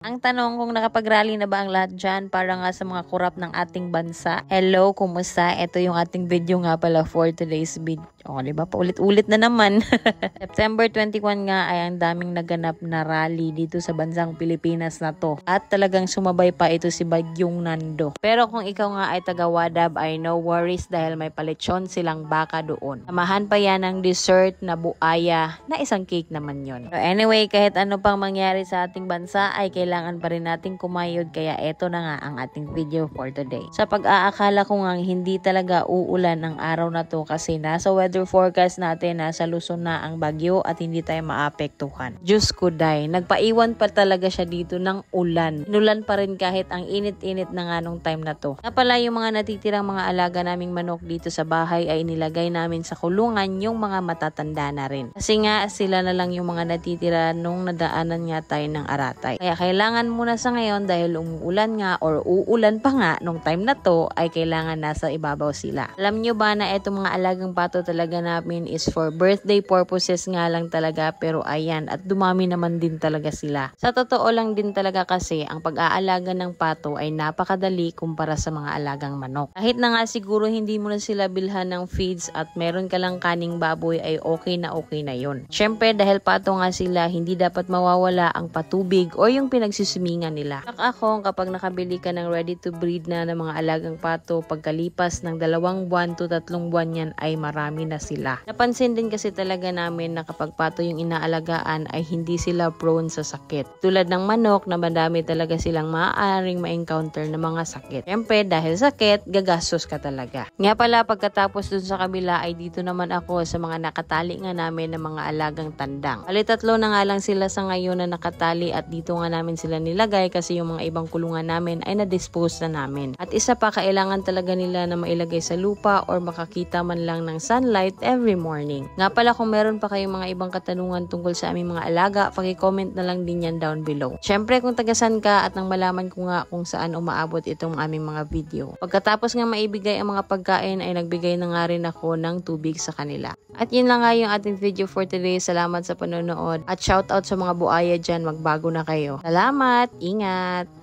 Ang tanong kung nakapag-rally na ba ang lahat dyan para nga sa mga kurap ng ating bansa. Hello, kumusta? Ito yung ating video nga pala for today's video. O, diba? Paulit-ulit na naman. September 21 nga ay ang daming naganap na rally dito sa bansang Pilipinas na to. At talagang sumabay pa ito si Bagyong Nando. Pero kung ikaw nga ay taga-Wadab ay no worries dahil may palitsyon silang baka doon. Samahan pa yan ng dessert na buaya na isang cake naman yon. So anyway, kahit ano pang mangyari sa ating bansa ay kailangan pa rin nating kumayod, kaya eto na nga ang ating video for today. Sa pag-aakala ko nga hindi talaga uulan ang araw na to kasi nasa weather forecast natin nasa Luzon na ang bagyo at hindi tayo maapektuhan. Diyos ko day, nagpaiwan pa talaga siya dito ng ulan. Inulan pa rin kahit ang init-init na nga nung time na to. Na pala yung mga natitirang mga alaga naming manok dito sa bahay ay nilagay namin sa kulungan yung mga matatanda na rin. Kasi nga sila na lang yung mga natitira nung nadaanan nga tayo ng aratay. Kaya kailangan muna sa ngayon dahil umuulan nga or uulan pa nga nung time na to ay kailangan nasa ibabaw sila. Alam nyo ba na itong mga alagang pato talaga namin is for birthday purposes nga lang talaga, pero ayan at dumami naman din talaga sila. Sa totoo lang din talaga kasi ang pag-aalaga ng pato ay napakadali kumpara sa mga alagang manok. Kahit na nga siguro hindi mo na sila bilhan ng feeds at meron ka lang kaning baboy ay okay na yun. Syempre dahil pato nga sila, hindi dapat mawawala ang patubig o yung pinagsusumingan nila. Ako kapag nakabili ka ng ready to breed na ng mga alagang pato, pagkalipas ng 2 buwan to 3 buwan yan ay marami na sila. Napansin din kasi talaga namin na kapag pato yung inaalagaan ay hindi sila prone sa sakit. Tulad ng manok na madami talaga silang maaaring ma-encounter na mga sakit. Syempre dahil sakit, gagastos ka talaga. Nga pala pagkatapos dun sa kabila ay dito naman ako sa mga nakatali nga namin ng mga alagang tandang. Bali 3 na nga lang sila sa ngayon na nakatali at dito nga namin sila nilagay kasi yung mga ibang kulungan namin ay na-dispose na namin. At isa pa, kailangan talaga nila na mailagay sa lupa or makakita man lang ng sunlight every morning. Nga pala kung meron pa kayong mga ibang katanungan tungkol sa aming mga alaga, paki-comment na lang din yan down below. Syempre kung tagasan ka at nang malaman ko nga kung saan umaabot itong aming mga video. Pagkatapos nga maibigay ang mga pagkain ay nagbigay na nga rin ako ng tubig sa kanila. At yun lang nga yung ating video for today. Salamat sa panonood at shoutout sa mga buaya dyan, magbago na kayo. Salamat! Ingat!